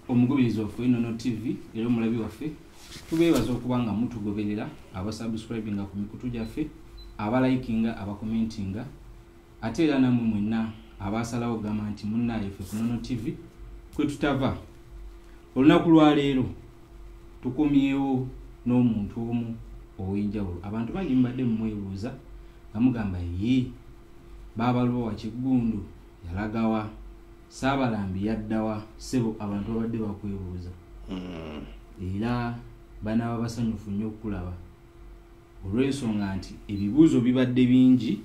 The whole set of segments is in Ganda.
omugubirizi waffe Inono TV era omulabi waffe tubeebaza okuba nga mutugoberera abasubscribinga ku mikutu gyaffe abalikinga abakomentinga ate era namwe mwenna abasalawo gamba nti munnaye ffe ku Inono TV kwe tutava olunaku lwa leero tukomyewo n'omuntu omu ow'enjawulo. Abantu bangi mbadde mumwebuuza nga mugamba ye Babaluwa wa Kiggundu yalagawa, Saabalambi yaddawa. Sebo abantu babadde bakwebuuza era banaaba basanyufu nnyo okulaba olw'ensonga nti ebibuuzo bibadde bingi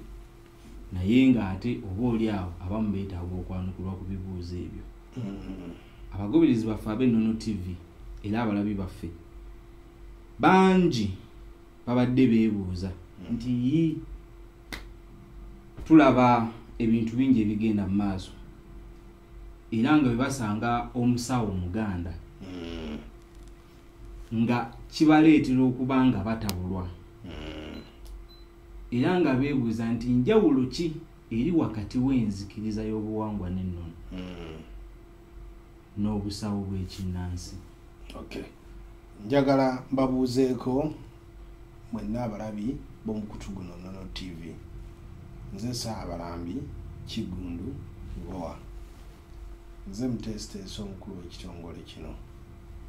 naye ng'ate oba oli awo abamu beetaaga okwanukulwa ku bibuuzo ebyo. Abagoberezi baffe ab'Ennono TV era abalabi baffe bangi babadde beebuuza nti tulaba ebintu bingi ebigenda mu maaso era nga bebasanga omusawo Omuganda nga kibaleetera okuba nga batabulwa era nga beebuuza nti njawulo ki eri wakati w'enzikiriza y'obuwangwa n'ennono n'obusawo bw'ekinnansi. Okay. Njagala mbabuuzeeko mwenna abalabi b'omukutu guno Nnono TV. Nze Saabalambi Kiggundu Ngowa. Nze mutesiteesa omukulu w'ekitongole kino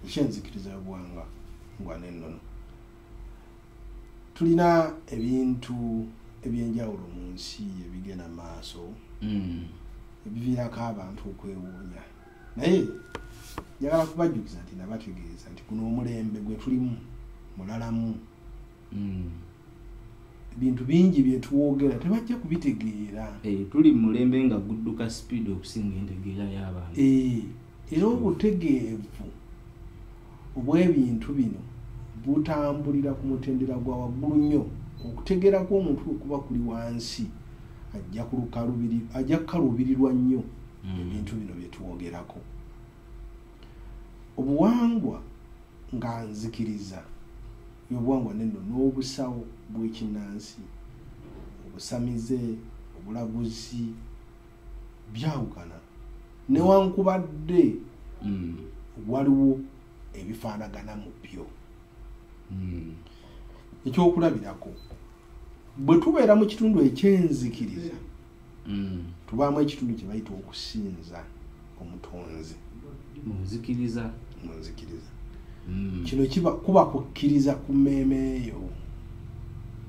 eky'enzikiriza y'obuwangwa n'ennono. Tulina ebintu ebyenjawulo mu nsi ebigenda maaso ebiviirako abantu okwewuunya. Naye njagala kubajjukiza nti nabategeeza nti guno omulembe gwe tulimu mulalamu. Ebintu bingi bye tuwogera tebajja kubitegeera. Tuli mulembe nga gudduka speed okusinga entegeera y'abantu. Era obutegeevu obw'ebintu bino butambulira ku mutendera gwa waggulu nnyo. Okutegeera kw'omuntu okuba kuli wansi ajja kukaluubirirwa nnyo ebintu bino bye tuwogerako. Obuwangwa nga nzikiriza y'obuwangwa n'ennono n'obusawo bw'ekinnansi, obusamize, obulaguzi byawukana newankubadde waliwo ebifaanagana mu byo. Ekyokulabirako bwe tubeera mu kitundu eky'enzikiriza tubaamu ekitundu kye bayita okusinza omutonzi munzikiriza. Kino kuba kukkiriza ku mmeeme eyo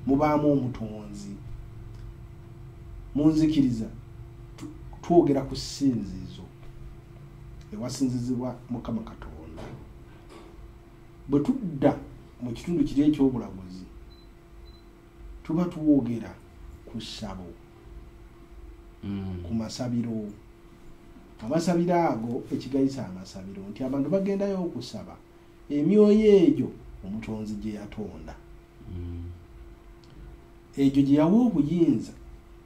mubaamu omutonzi. Munzikiriza twogera ku ssinzizo ewasinzizibwa Mukama Katonda. Bwe tudda mu kitundu kiri eky'obulaguzi tuba tuwogera ku ssabo, ku masabiro. Amasabiro ago ekigayisa amasabiro nti abantu bagendayo okusaba emyoyo egyo omutonzi gye yatonda, egyo gye yawa obuyinza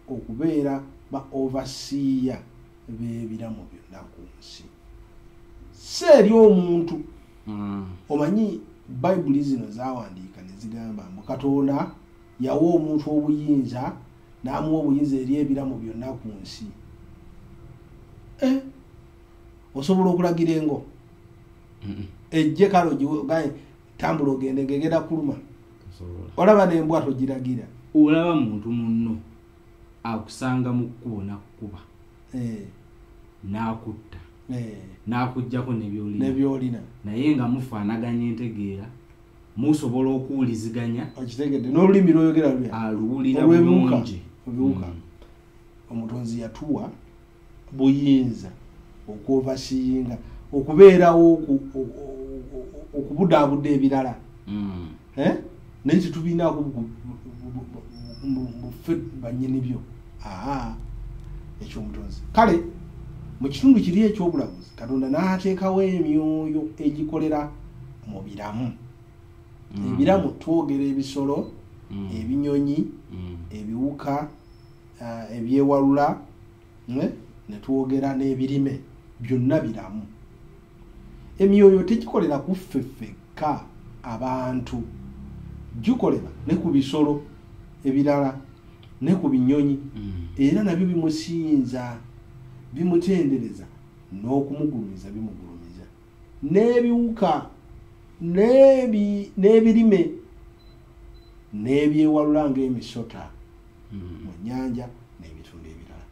okubeera ba overseer b'ebiramu byonna ku nsi. Si eri omuntu. Omanyi Bayibuli zino zaawandiika ne zigamba mbu Katonda yawa omuntu obuyinza n'amuwa obuyinza eri ebiramu byonna ku nsi. Osobola okulagira engo ejje kalo gigaye tambula ogende ngegenda kuluma. Olaba n'embwa togiragira. Olaba muntu munno akusanga mu kkubo nakukuba n'akutta n'akuggyako nebyolina naye nga mufaanaganya entegeera musobola okuwuliziganya. Okitegedde n'olulimi lwoyogera aluwulira bulungi. Omutonzi yatuwa buyinza okwovasiyinga okubeerawo okubudaabuda ebirala. Naye tetubiinaako buffe bannyini byo. Ekyomutonzi. Kale mu kitundu kiri eky'obulaguzi Katonda n'ateekawo emyoyo egikolera mu biramu. Ebiramu twogera ebisolo, ebinyonyi, ebiwuka, ebyewalula, ne twogera n'ebirime byonna biramu. Emyoyo tegikolera ku ffe ffekka abantu, gikolera ne ku bisolo ebirala ne ku binyonyi. Era nabyo bimusinza, bimutendereza n'okumugulumiza bimugulumiza. n'ebiwuka n'ebirime n'ebyewalula ng'emisota mu nnyanja n'ebitundu ebirala.